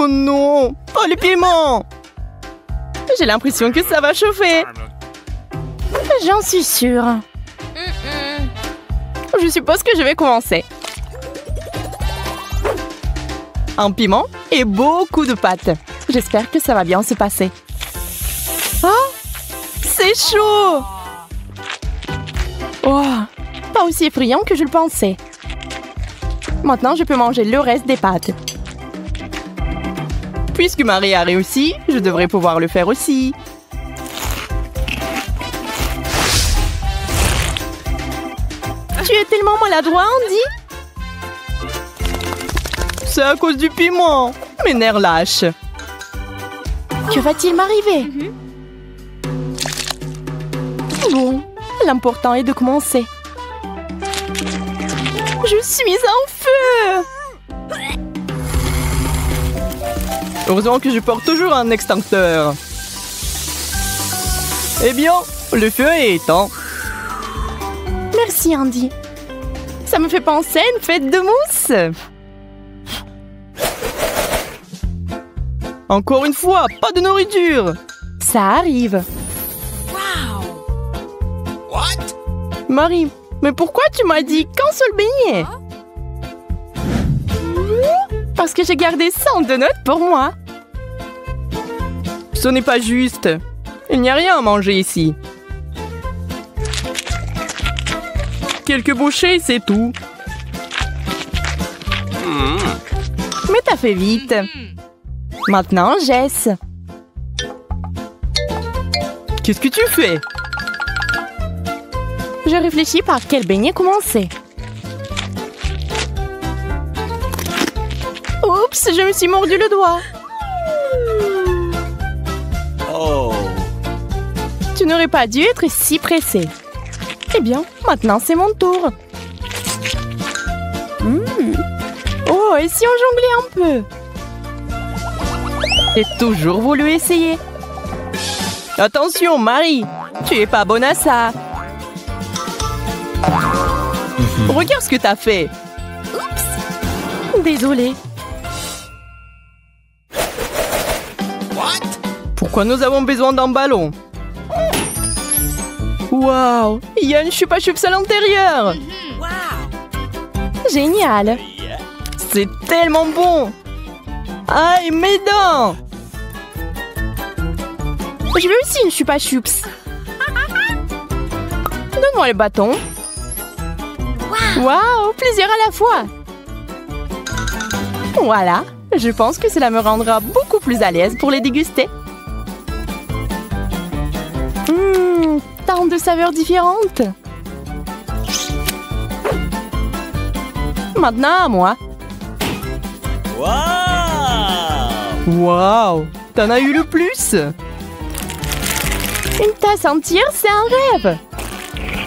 Oh non, pas le piment! J'ai l'impression que ça va chauffer. J'en suis sûre. Je suppose que je vais commencer. Un piment et beaucoup de pâtes. J'espère que ça va bien se passer. Oh, c'est chaud! Oh, pas aussi effrayant que je le pensais. Maintenant, je peux manger le reste des pâtes. Puisque Marie a réussi, je devrais pouvoir le faire aussi. Tu es tellement maladroit, Andy. C'est à cause du piment. Mes nerfs lâchent. Que va-t-il m'arriver? Bon, l'important est de commencer. Je suis en feu! Heureusement que je porte toujours un extincteur. Eh bien, le feu est éteint. Merci, Andy. Ça me fait penser à une fête de mousse. Encore une fois, pas de nourriture. Ça arrive. Marie, mais pourquoi tu m'as dit qu'un seul beignet? Parce que j'ai gardé 100 donuts pour moi. Ce n'est pas juste. Il n'y a rien à manger ici. Quelques bouchées, c'est tout. Mais t'as fait vite. Maintenant, Jess. Qu'est-ce que tu fais? Je réfléchis par quel beignet commencer. Oups, je me suis mordu le doigt. Oh. Tu n'aurais pas dû être si pressé. Eh bien, maintenant c'est mon tour. Oh, et si on jonglait un peu? J'ai toujours voulu essayer. Attention, Marie, tu es pas bonne à ça. Regarde ce que t'as fait. Oups. Désolée. Pourquoi nous avons besoin d'un ballon? Waouh, il y a une chupa chups à l'intérieur. Génial. C'est tellement bon. Aïe, mes dents. Je veux aussi une chupa chups. Donne-moi le bâton. Waouh, plusieurs à la fois. Voilà, je pense que cela me rendra beaucoup plus à l'aise pour les déguster. Tant de saveurs différentes. Maintenant à moi. Waouh, t'en as eu le plus. Une tasse entière, c'est un rêve.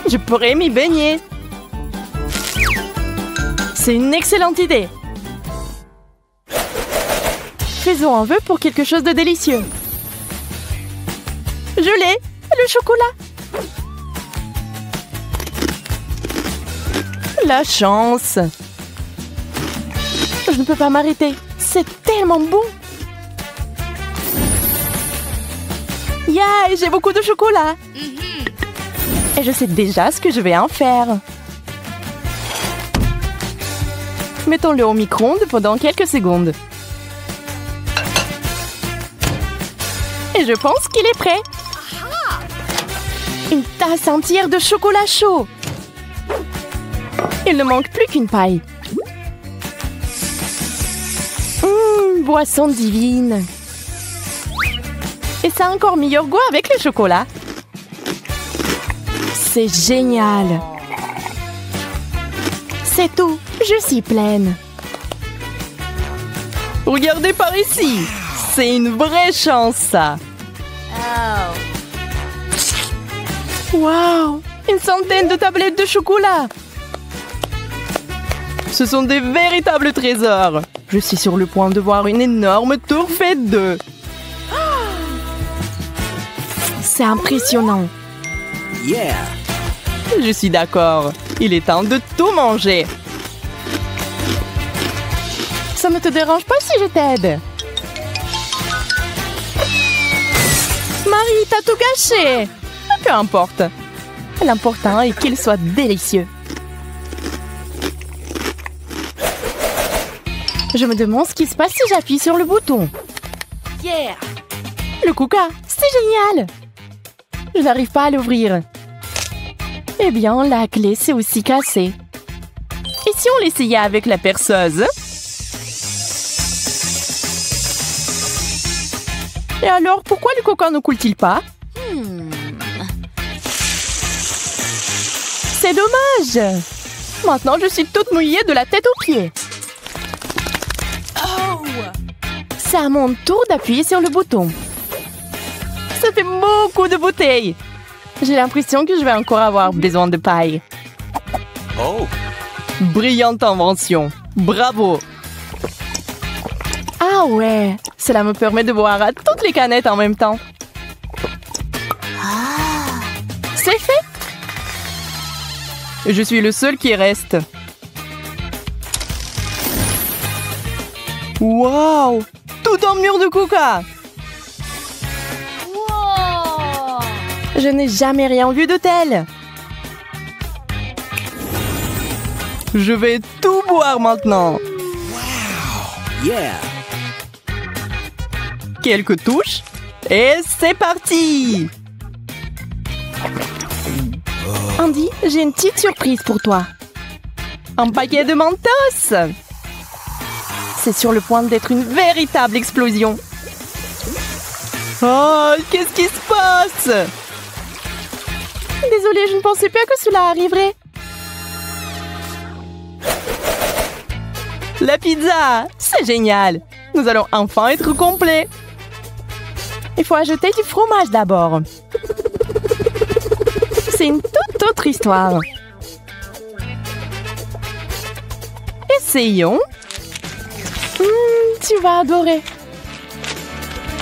Je pourrais m'y baigner. C'est une excellente idée. Faisons un vœu pour quelque chose de délicieux. Je l'ai, le chocolat. La chance. Je ne peux pas m'arrêter. C'est tellement bon. Yeah, j'ai beaucoup de chocolat. Et je sais déjà ce que je vais en faire. Mettons-le au micro-ondes pendant quelques secondes. Et je pense qu'il est prêt. Une tasse entière de chocolat chaud. Il ne manque plus qu'une paille. Boisson divine. Et ça a encore meilleur goût avec le chocolat. C'est génial. C'est tout. Je suis pleine. Regardez par ici. C'est une vraie chance, ça. Wow, une centaine de tablettes de chocolat. Ce sont des véritables trésors. Je suis sur le point de voir une énorme tour faite d'œufs. C'est impressionnant. Yeah. Je suis d'accord. Il est temps de tout manger. Ça ne te dérange pas si je t'aide? Marie, t'as tout gâché. Peu importe. L'important est qu'il soit délicieux. Je me demande ce qui se passe si j'appuie sur le bouton. Yeah. Le Kuka, c'est génial. Je n'arrive pas à l'ouvrir. Eh bien, la clé s'est aussi cassée. Et si on l'essayait avec la perceuse? Et alors, pourquoi le Kuka ne coule-t-il pas? C'est dommage. Maintenant, je suis toute mouillée de la tête aux pieds. C'est à mon tour d'appuyer sur le bouton. Ça fait beaucoup de bouteilles. J'ai l'impression que je vais encore avoir besoin de paille. Oh. Brillante invention. Bravo. Ah ouais, cela me permet de boire à toutes les canettes en même temps. C'est fait. Je suis le seul qui reste. Waouh! Tout en mur de Kuka! Wow. Je n'ai jamais rien vu de tel. Je vais tout boire maintenant. Yeah. Quelques touches. Et c'est parti! Andy, j'ai une petite surprise pour toi. Un paquet de Mentos! C'est sur le point d'être une véritable explosion. Oh, qu'est-ce qui se passe? Désolée, je ne pensais pas que cela arriverait. La pizza, c'est génial. Nous allons enfin être complets. Il faut ajouter du fromage d'abord. C'est une toute autre histoire. Essayons. Tu vas adorer.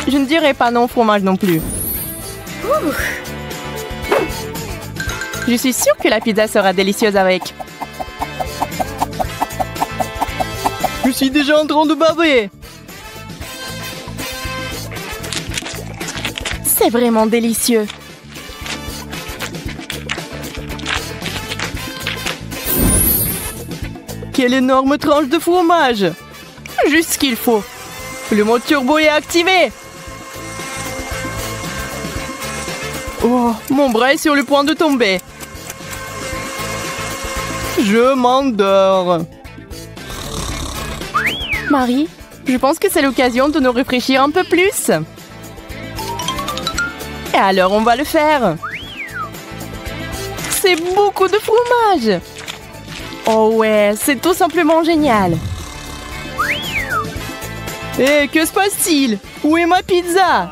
Je ne dirai pas non fromage non plus. Je suis sûre que la pizza sera délicieuse avec. Je suis déjà en train de baver. C'est vraiment délicieux. Quelle énorme tranche de fromage! Juste ce qu'il faut. Le mode turbo est activé. Oh, mon bras est sur le point de tomber. Je m'endors. Marie, je pense que c'est l'occasion de nous réfléchir un peu plus. Et alors, on va le faire. C'est beaucoup de fromage. Oh ouais, c'est tout simplement génial. Hé, que se passe-t-il? Où est ma pizza?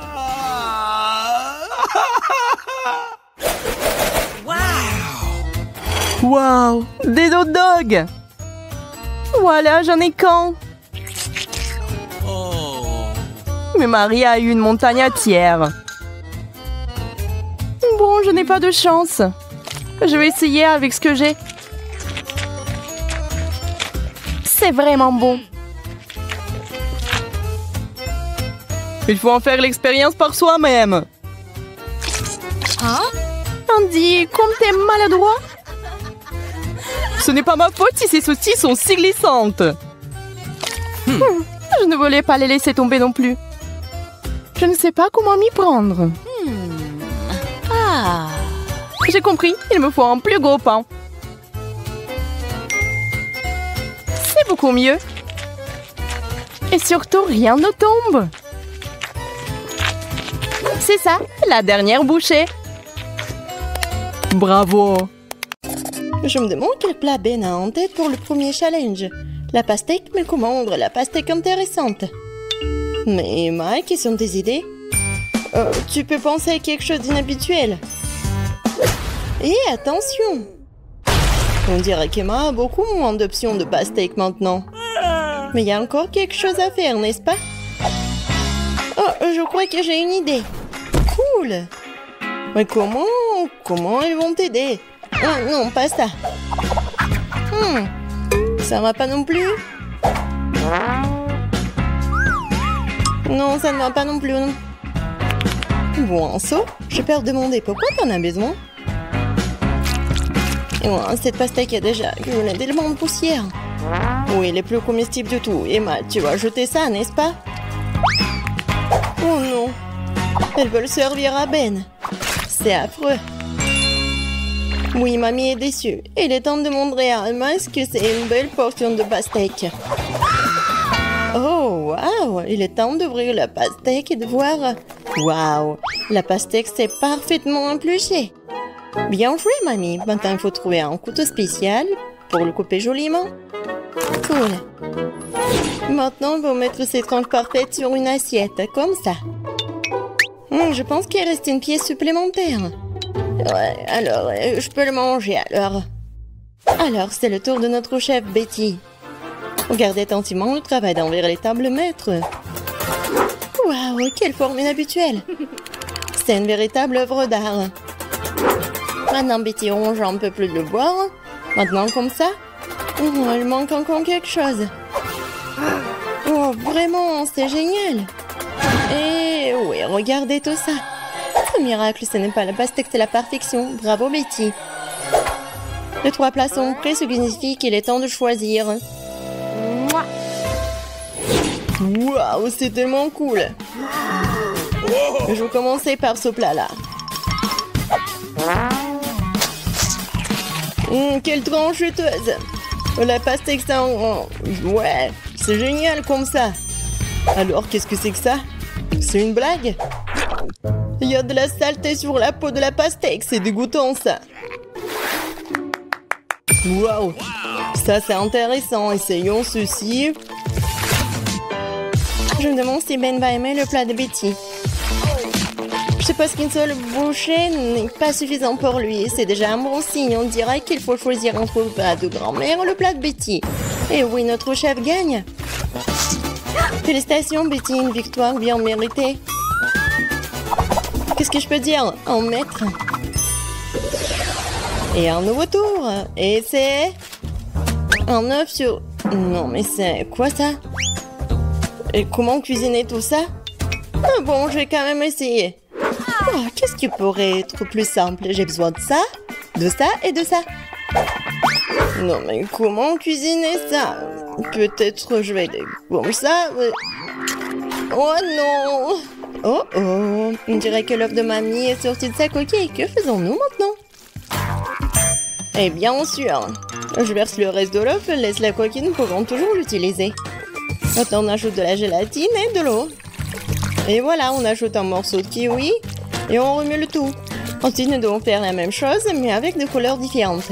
Wow, des hot dogs. Voilà, j'en ai qu'un. Mais Marie a eu une montagne entière. Bon, je n'ai pas de chance. Je vais essayer avec ce que j'ai. C'est vraiment bon. Il faut en faire l'expérience par soi-même. Hein? Andy, comme t'es maladroit. Ce n'est pas ma faute si ces saucisses sont si glissantes. Je ne voulais pas les laisser tomber non plus. Je ne sais pas comment m'y prendre. Ah. J'ai compris, il me faut un plus gros pain. C'est beaucoup mieux. Et surtout, rien ne tombe. C'est ça, la dernière bouchée. Bravo. Je me demande quel plat Ben a en tête pour le premier challenge. La pastèque me commande, la pastèque intéressante. Mais Mike, quelles sont tes idées? Tu peux penser à quelque chose d'inhabituel. Et attention! On dirait qu'Emma a beaucoup moins d'options de pastèque maintenant. Mais il y a encore quelque chose à faire, n'est-ce pas? Oh, je crois que j'ai une idée. Cool! Mais comment elles vont t'aider? Ah, non, pas ça. Ça va pas non plus? Non, ça ne va pas non plus. Bon seau, j'ai peur de demander pourquoi t'en as besoin. Et moi, cette pastèque a déjà accumulé tellement de poussière. Oui, les plus comestibles de tout. Emma, tu vas jeter ça, n'est-ce pas? Oh non. Elles veulent servir à Ben. C'est affreux. Oui, mamie est déçue. Il est temps de montrer à Emma que c'est une belle portion de pastèque. Oh, waouh! Il est temps d'ouvrir la pastèque et de voir... Waouh! La pastèque s'est parfaitement épluchée. Bien joué, mamie. Maintenant, il faut trouver un couteau spécial pour le couper joliment. Cool. Maintenant, on va mettre ces tranches parfaites sur une assiette, comme ça. Je pense qu'il reste une pièce supplémentaire. Ouais, alors, je peux le manger, alors. Alors, c'est le tour de notre chef, Betty. Regardez attentivement le travail d'envers les tables maîtres. Waouh, quelle forme inhabituelle. C'est une véritable œuvre d'art. Maintenant, Betty ronge un peu plus de le boire. Maintenant, comme ça. Oh, il manque encore quelque chose. Oh, vraiment, c'est génial. Et oui, regardez tout ça. Ce miracle, ce n'est pas la pastèque, c'est la perfection. Bravo, Betty. Les 3 plats sont prêts, ce qui signifie qu'il est temps de choisir. Waouh, c'est tellement cool. Je vais commencer par ce plat-là. Quelle tranche juteuse. La pastèque, ça... Ouais, c'est génial comme ça. Alors, qu'est-ce que c'est que ça? C'est une blague? Il y a de la saleté sur la peau de la pastèque, c'est dégoûtant ça. Waouh, ça c'est intéressant. Essayons ceci. Je me demande si Ben va aimer le plat de Betty. Je suppose qu'une seule bouchée n'est pas suffisant pour lui. C'est déjà un bon signe. On dirait qu'il faut choisir entre le plat de grand-mère ou le plat de Betty. Et oui, notre chef gagne. Félicitations, Betty, une victoire bien méritée. Qu'est-ce que je peux dire? Un maître. Et un nouveau tour. Et c'est... un œuf sur... Non, mais c'est quoi ça? Et comment cuisiner tout ça? Ah bon, je vais quand même essayer. Oh, qu'est-ce qui pourrait être plus simple? J'ai besoin de ça et de ça. Non, mais comment cuisiner ça? Peut-être je vais aller comme ça. Oh non! Oh oh! On dirait que l'œuf de mamie est sorti de sa coquille. Que faisons-nous maintenant? Eh bien sûr, je verse le reste de l'œuf, laisse la coquille, nous pourrons toujours l'utiliser. Maintenant, on ajoute de la gélatine et de l'eau. Et voilà, on ajoute un morceau de kiwi et on remet le tout. Ensuite, nous devons faire la même chose, mais avec des couleurs différentes.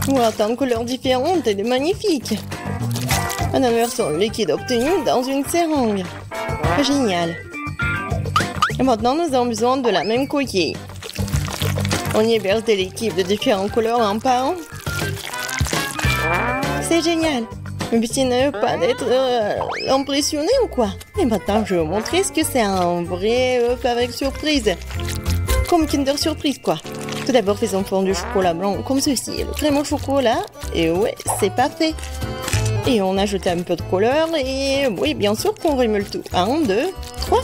Wow, tant de couleurs différentes et de magnifiques. On verse le liquide obtenu dans une seringue. Génial. Et maintenant, nous avons besoin de la même coquille. On y verse des liquides de différentes couleurs un par un. C'est génial. Le but n'est pas d'être impressionné ou quoi? Et maintenant, je vais vous montrer ce que c'est un vrai œuf avec surprise. Comme Kinder Surprise, quoi. Tout d'abord, faisons fondre du chocolat blanc comme ceci. Le crème au chocolat. Et ouais, c'est parfait. Et on ajoute un peu de couleur. Et oui, bien sûr qu'on remet le tout. 1, 2, 3.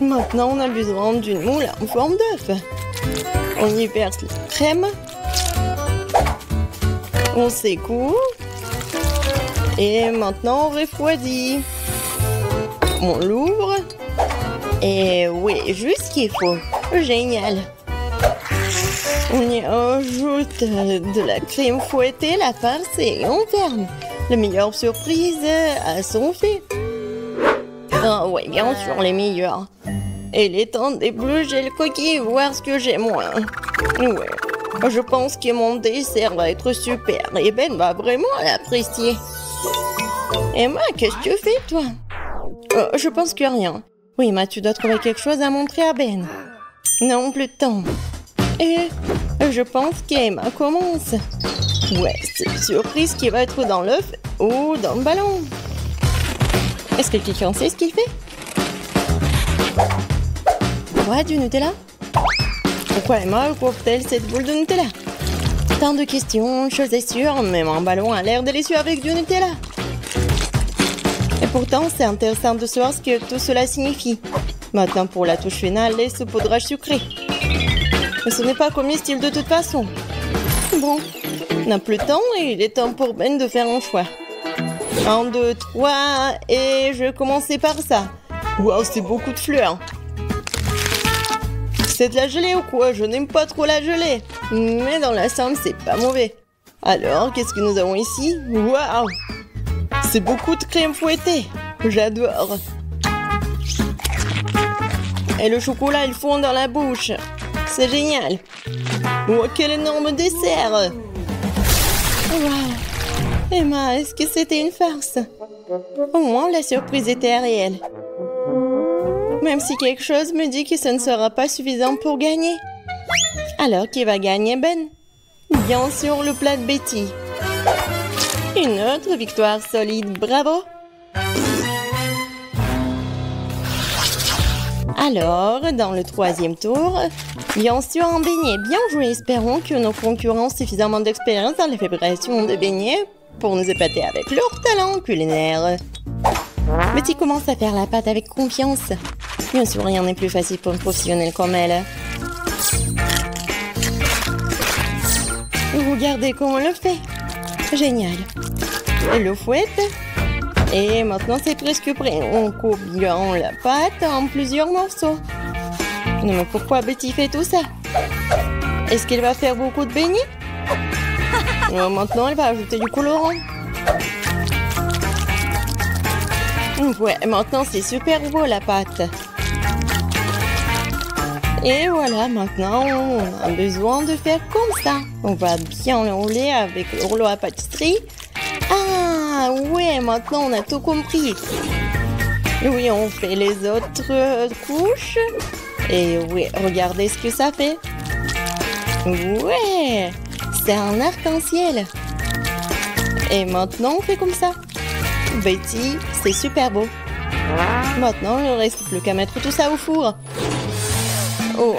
Maintenant, on a besoin d'une moule en forme d'œuf. On y verse la crème. On secoue. Et maintenant, on refroidit. On l'ouvre. Et oui, juste ce qu'il faut. Génial. On y ajoute de la crème fouettée, la farce et on ferme. La meilleure surprise à son fait. Ah oui, bien sûr, les meilleurs. Il est temps d'éplucher le coquille, voir ce que j'ai moi. Ouais. Je pense que mon dessert va être super et Ben va vraiment l'apprécier. Emma, qu'est-ce que tu fais, toi? Je pense que rien. Oui, mais tu dois trouver quelque chose à montrer à Ben. Non, plus de temps. Et je pense qu'Emma commence. Ouais, c'est une surprise qui va être dans l'œuf ou dans le ballon. Est-ce que quelqu'un sait ce qu'il fait? Ouais, du Nutella? Pourquoi Emma ouvre-t-elle cette boule de Nutella? Tant de questions, chose est sûre, même un ballon a l'air délicieux avec du Nutella. Et pourtant, c'est intéressant de savoir ce que tout cela signifie. Maintenant, pour la touche finale, les saupoudrages sucrés. Mais ce n'est pas comestible de toute façon. Bon, on n'a plus de temps et il est temps pour Ben de faire un choix. 1, 2, 3, et je vais commencer par ça. Waouh, c'est beaucoup de fleurs. C'est de la gelée ou quoi? Je n'aime pas trop la gelée. Mais dans la somme, c'est pas mauvais. Alors, qu'est-ce que nous avons ici? Waouh! C'est beaucoup de crème fouettée. J'adore. Et le chocolat, il fond dans la bouche. C'est génial. Oh, quel énorme dessert! Waouh! Emma, est-ce que c'était une farce? Au moins, la surprise était réelle. Même si quelque chose me dit que ce ne sera pas suffisant pour gagner. Alors, qui va gagner, Ben? Bien sûr, le plat de Betty. Une autre victoire solide, bravo! Alors, dans le 3e tour, bien sûr un beignet. Bien joué, espérons que nos concurrents ont suffisamment d'expérience dans la fabrication de beignets pour nous épater avec leur talent culinaire. Betty commence à faire la pâte avec confiance. Bien sûr, rien n'est plus facile pour une professionnelle comme elle. Regardez comment elle le fait. Génial. Elle le fouette. Et maintenant, c'est presque prêt. On coupe bien la pâte en plusieurs morceaux. Non, mais pourquoi Betty fait tout ça? Est-ce qu'elle va faire beaucoup de beignets? Maintenant, elle va ajouter du colorant. Ouais, maintenant, c'est super beau la pâte. Et voilà, maintenant, on a besoin de faire comme ça. On va bien l'enrouler avec le rouleau à pâtisserie. Ah, ouais, maintenant, on a tout compris. Oui, on fait les autres couches. Et oui, regardez ce que ça fait. Ouais, c'est un arc-en-ciel. Et maintenant, on fait comme ça. Betty, c'est super beau. Maintenant, il ne reste plus qu'à mettre tout ça au four. Oh,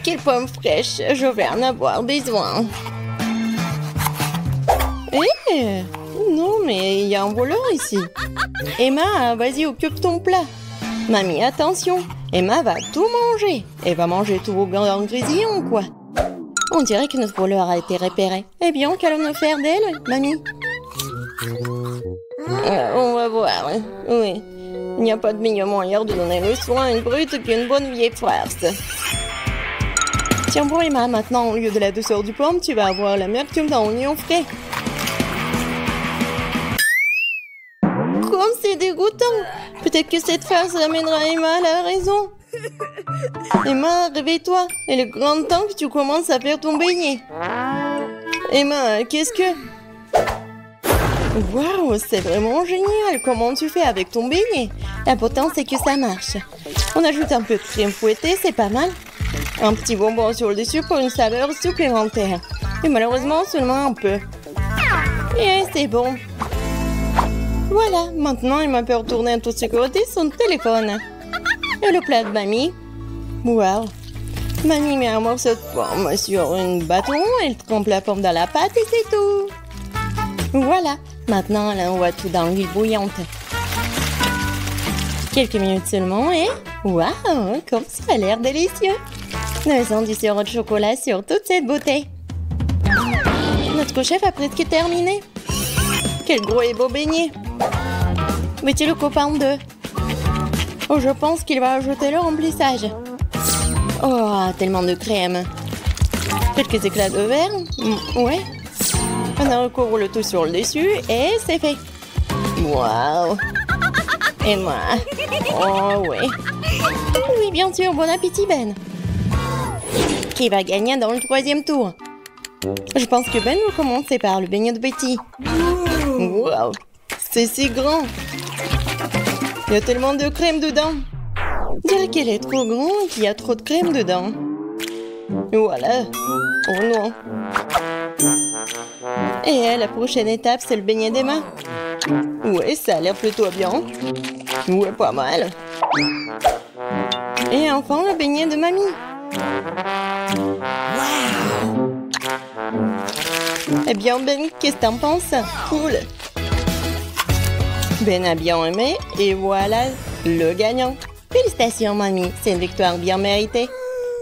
quelle pomme fraîche, je vais en avoir besoin. Eh, non, mais il y a un voleur ici. Emma, vas-y, occupe ton plat. Mamie, attention, Emma va tout manger. Elle va manger tout vos grands grésillons, quoi. On dirait que notre voleur a été repéré. Eh bien, qu'allons-nous faire d'elle, mamie? On va voir, oui. Il n'y a pas de meilleur moyen de donner le soin à une brute qu'une bonne vieille farce. Tiens bon Emma, maintenant au lieu de la douceur du pomme, tu vas avoir l'amertume d'un oignon frais. Comme c'est dégoûtant. Peut-être que cette farce amènera Emma à la raison. Emma, réveille-toi. Il est grand temps que tu commences à faire ton beignet. Emma, qu'est-ce que... Waouh, c'est vraiment génial. Comment tu fais avec ton beignet? L'important, c'est que ça marche. On ajoute un peu de crème fouettée, c'est pas mal. Un petit bonbon sur le dessus pour une saveur supplémentaire. Et malheureusement, seulement un peu. Et c'est bon. Voilà, maintenant, il m'a peut retourner en toute sécurité son téléphone. Et le plat de mamie. Waouh. Mamie met un morceau de pomme sur un bâton, elle trempe la pomme dans la pâte et c'est tout. Voilà, maintenant, elle envoie tout dans l'huile bouillante. Quelques minutes seulement et... Waouh, comme ça a l'air délicieux. Nous avons du sirop de chocolat sur toute cette bouteille. Notre chef a presque terminé. Quel gros et beau beignet. Mettez le copain en deux. Oh, je pense qu'il va ajouter le remplissage. Oh, tellement de crème. Quelques éclats de verre. Ouais. On recouvre le tout sur le dessus et c'est fait. Waouh. Et moi. Oh, ouais. Oui, bien sûr, bon appétit, Ben. Qui va gagner dans le 3e tour? Je pense que Ben va commencer par le beignet de Betty. Waouh, c'est si grand. Il y a tellement de crème dedans. Je dirais qu'elle est trop grande et qu'il y a trop de crème dedans. Voilà. Oh non. Et la prochaine étape, c'est le beignet d'Emma. Ouais, ça a l'air plutôt bien. Ouais, pas mal. Et enfin, le beignet de mamie. Wow. Eh bien, Ben, qu'est-ce que t'en penses? Cool. Ben a bien aimé et voilà le gagnant. Félicitations, mamie. C'est une victoire bien méritée.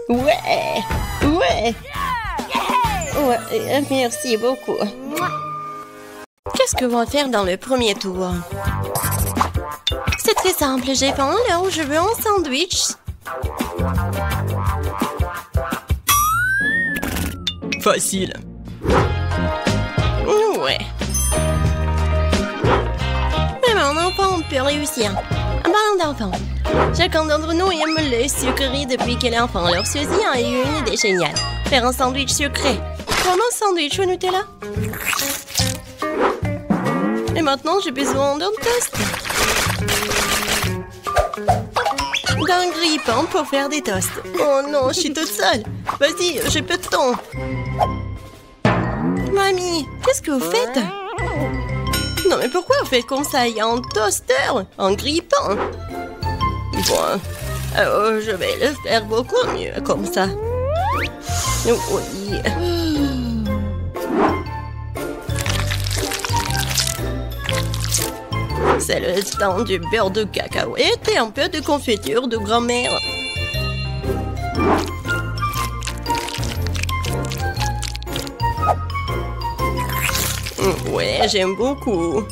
Ouais! Ouais! Ouais, merci beaucoup. Qu'est-ce que va faire dans le premier tour? C'est très simple. J'ai faim, alors je veux un sandwich. Facile. Ouais. Mais mon enfant peut réussir. En parlant d'enfant, chacun d'entre nous aime le sucrerie depuis qu'il est enfant. Alors Suzy a eu une idée géniale. Faire un sandwich sucré. Comme un sandwich au Nutella. Et maintenant, j'ai besoin d'un toast. D'un grille-pain pour faire des toasts. Oh non, je suis toute seule. Vas-y, j'ai peu de temps. Mamie, qu'est-ce que vous faites? Non, mais pourquoi vous faites comme ça? Il y a un toaster, un grille-pain. Bon, je vais le faire beaucoup mieux comme ça. Oui. C'est le temps du beurre de cacahuète et un peu de confiture de grand-mère. Ouais, j'aime beaucoup.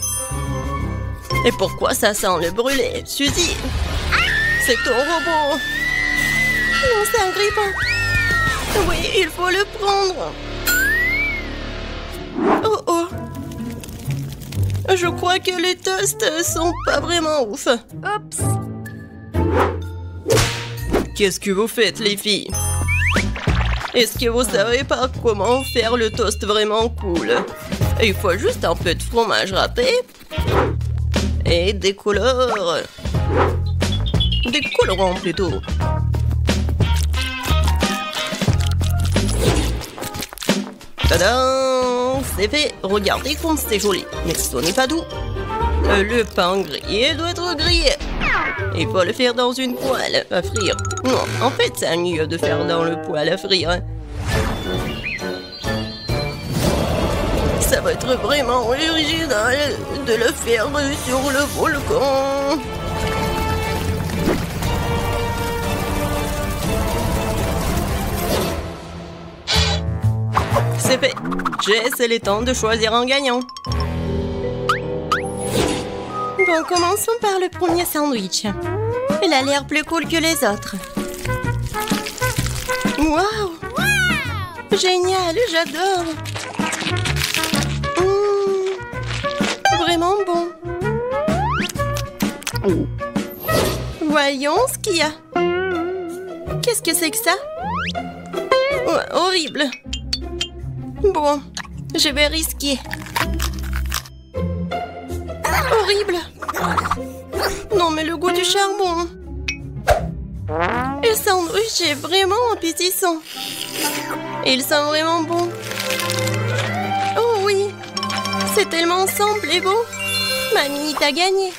Et pourquoi ça sent le brûlé, Suzy? C'est ton robot. Non, c'est un grille-pain. Oui, il faut le prendre. Oh oh. Je crois que les toasts sont pas vraiment ouf. Oups. Qu'est-ce que vous faites, les filles? Est-ce que vous savez pas comment faire le toast vraiment cool? Il faut juste un peu de fromage râpé et des couleurs. Des colorants plutôt. Tadam! C'est fait. Regardez comme c'est joli. Mais ce n'est pas doux. Le pain grillé doit être grillé. Il faut le faire dans une poêle à frire. Non, en fait, c'est mieux de faire dans le poêle à frire. Ça va être vraiment original de le faire sur le volcan. C'est fait. Jess, il est temps de choisir un gagnant. Bon, commençons par le premier sandwich. Il a l'air plus cool que les autres. Waouh! Génial, j'adore! Vraiment bon. Voyons ce qu'il y a. Qu'est-ce que c'est que ça? Ouais, horrible. Bon, je vais risquer. Horrible. Non, mais le goût du charbon. Le sandwich est vraiment appétissant. Et il sent vraiment bon. Oh oui, c'est tellement simple et beau. Mamie, t'as gagné.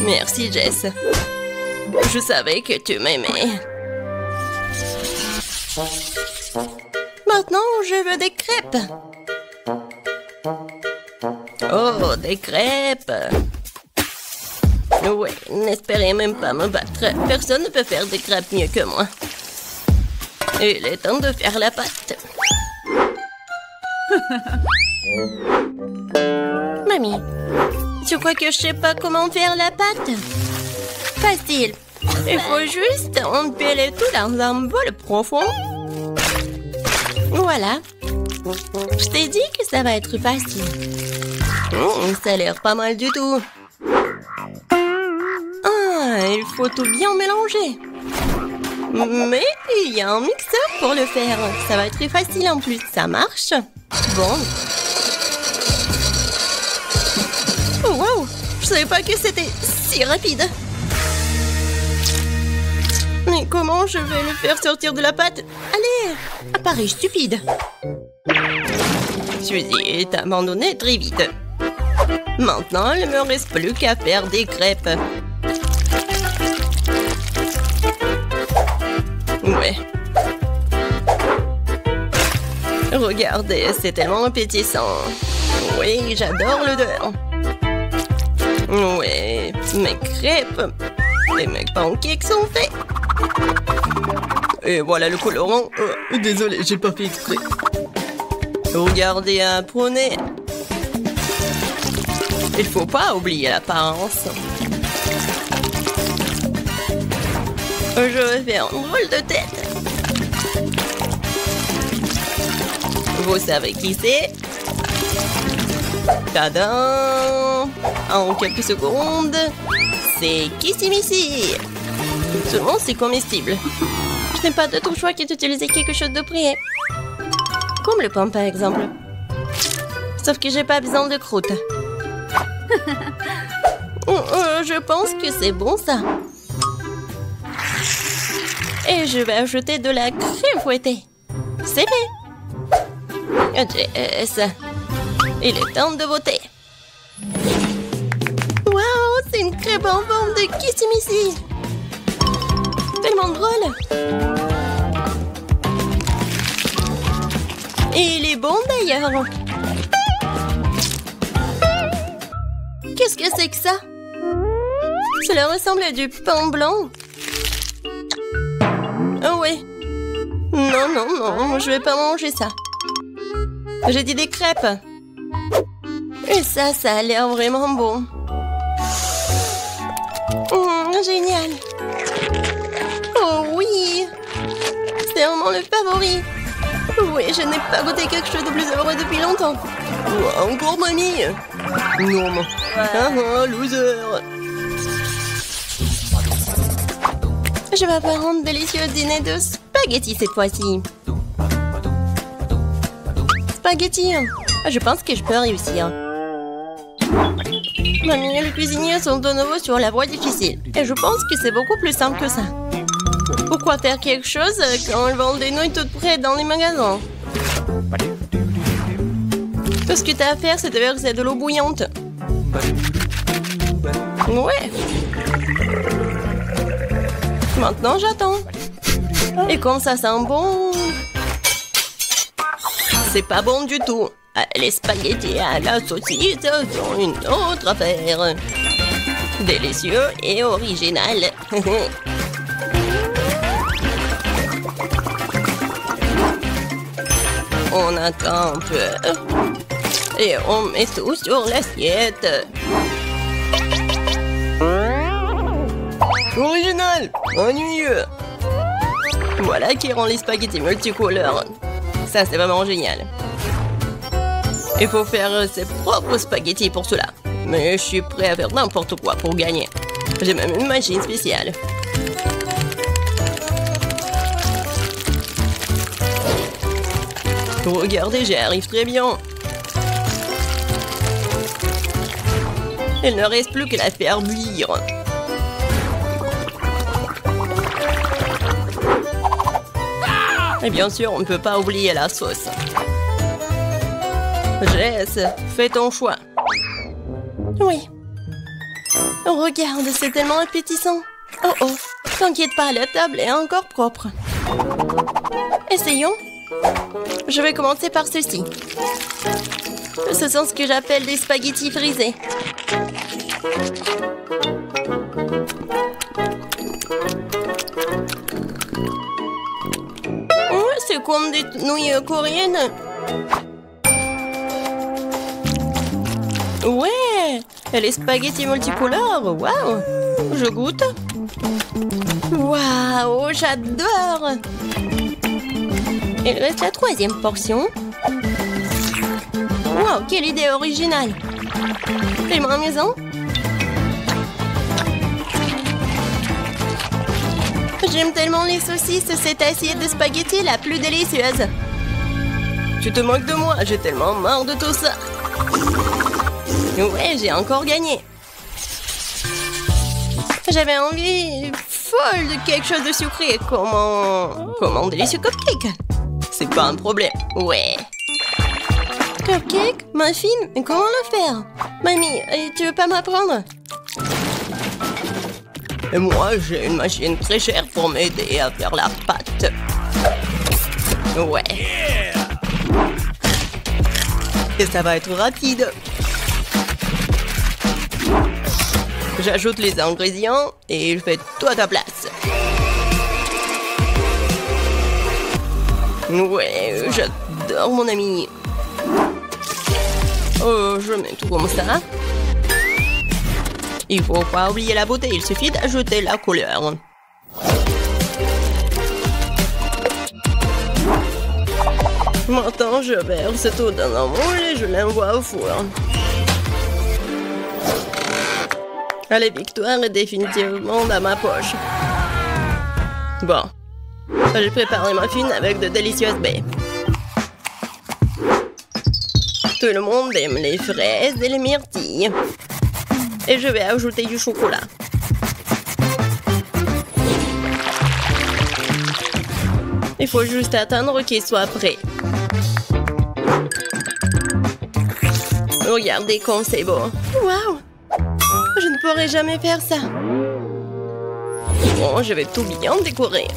Merci, Jess. Je savais que tu m'aimais. Maintenant, je veux des crêpes. Oh, des crêpes. Ouais, n'espérez même pas me battre. Personne ne peut faire des crêpes mieux que moi. Il est temps de faire la pâte. Mamie, tu crois que je sais pas comment faire la pâte? Facile. Il faut juste empiler tout dans un bol profond. Voilà. Je t'ai dit que ça va être facile. Ça a l'air pas mal du tout. Ah, il faut tout bien mélanger. Mais il y a un mixeur pour le faire. Ça va être très facile en plus. Ça marche. Bon. Oh, wow! Je savais pas que c'était si rapide. Mais comment je vais le faire sortir de la pâte? Allez! Appareil stupide. Suzy est abandonnée très vite. Maintenant, il ne me reste plus qu'à faire des crêpes. Ouais. Regardez, c'est tellement appétissant. Oui, j'adore l'odeur. Oui, mes crêpes et mes pancakes sont faits. Et voilà le colorant. Oh, désolé, j'ai pas fait exprès. Regardez un poney. Il faut pas oublier l'apparence. Je vais faire un drôle de tête. Vous savez qui c'est? Tadam! En quelques secondes, c'est Kissimisi. Seulement, c'est comestible. Je n'ai pas d'autre choix que d'utiliser quelque chose de prêt. Comme le pain, par exemple. Sauf que j'ai pas besoin de croûte. Je pense que c'est bon, ça. Et je vais ajouter de la crème fouettée. C'est fait. Jess, il est temps de voter. Waouh, c'est une crêpe en forme de Kissimisi. Tellement drôle. Et il est bon d'ailleurs. Qu'est-ce que c'est que ça? Cela ressemble à du pain blanc. Oh oui. Non, non, non, je vais pas manger ça. J'ai dit des crêpes. Et ça a l'air vraiment bon. Génial. Oh oui. C'est vraiment le favori. Oui, je n'ai pas goûté quelque chose de plus heureux depuis longtemps. Encore mamie. Non, non. Loser. Je vais faire un délicieux dîner de spaghettis cette fois-ci. Spaghettis. Je pense que je peux réussir. Mamie et les cuisiniers sont de nouveau sur la voie difficile. Et je pense que c'est beaucoup plus simple que ça. Pourquoi faire quelque chose quand ils vendent des nouilles toutes prêtes dans les magasins? Tout ce que tu as à faire, c'est de verser de l'eau bouillante. Ouais. Maintenant, j'attends. Et comme ça sent bon... C'est pas bon du tout. Les spaghettis à la saucisse sont une autre affaire. Délicieux et original. On attend un peu. Et on met tout sur l'assiette. Original, ennuyeux. Voilà qui rend les spaghettis multicouleurs. Ça, c'est vraiment génial. Il faut faire ses propres spaghettis pour cela. Mais je suis prêt à faire n'importe quoi pour gagner. J'ai même une machine spéciale. Regardez, j'y arrive très bien. Il ne reste plus qu'à la faire bouillir. Et bien sûr, on ne peut pas oublier la sauce. Jess, fais ton choix. Oui. Regarde, c'est tellement appétissant. Oh oh, t'inquiète pas, la table est encore propre. Essayons. Je vais commencer par ceci. Ce sont ce que j'appelle des spaghettis frisés. C'est comme des nouilles coréennes. Ouais, et les spaghettis multicolores, waouh. Je goûte. Waouh, j'adore. Il reste la troisième portion. Waouh, quelle idée originale. Tellement amusant. J'aime tellement les saucisses, cette assiette de spaghettis la plus délicieuse. Tu te moques de moi, j'ai tellement marre de tout ça. Ouais, j'ai encore gagné. J'avais envie folle de quelque chose de sucré, comme un délicieux cupcake. C'est pas un problème, ouais. Cupcake? Muffin? Mais comment le faire? Mamie, tu veux pas m'apprendre? Et moi, j'ai une machine très chère pour m'aider à faire la pâte. Ouais. Et ça va être rapide. J'ajoute les ingrédients et je fais tout à ta place. Ouais, j'adore mon ami. Oh, je mets tout comme ça. Il faut pas oublier la beauté, il suffit d'ajouter la couleur. Maintenant, je verse tout dans un moule et je l'envoie au four. La victoire est définitivement dans ma poche. Bon, j'ai préparé ma muffins avec de délicieuses baies. Tout le monde aime les fraises et les myrtilles. Et je vais ajouter du chocolat. Il faut juste attendre qu'il soit prêt. Regardez comme c'est beau. Waouh! Je ne pourrai jamais faire ça. Bon, je vais tout bien décorer.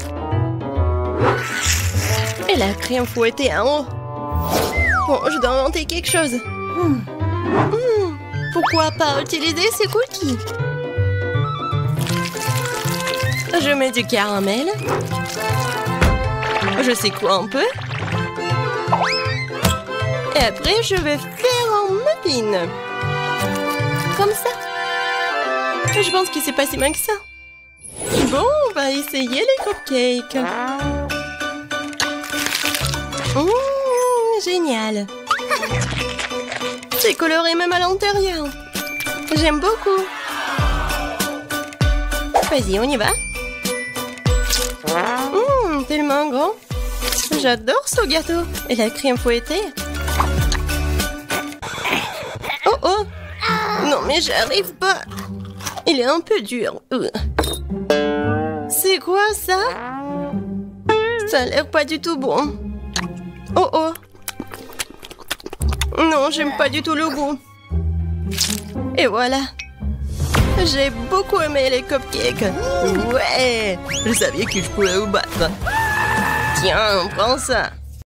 Et la crème fouettée en haut. Bon, je dois inventer quelque chose. Pourquoi pas utiliser ces cookies? Je mets du caramel. Je secoue un peu. Et après, je vais faire un muffin. Comme ça. Je pense que c'est pas si mal que ça. Bon, on va essayer les cupcakes. Génial. C'est coloré même à l'intérieur. J'aime beaucoup. Vas-y, on y va. Tellement grand. J'adore ce gâteau. Et la crème fouettée. Oh oh. Non mais j'arrive pas. Il est un peu dur. C'est quoi ça? Ça a l'air pas du tout bon. Oh oh. Non, j'aime pas du tout le goût. Et voilà. J'ai beaucoup aimé les cupcakes. Ouais. Je savais que je pouvais vous battre. Tiens, prends ça.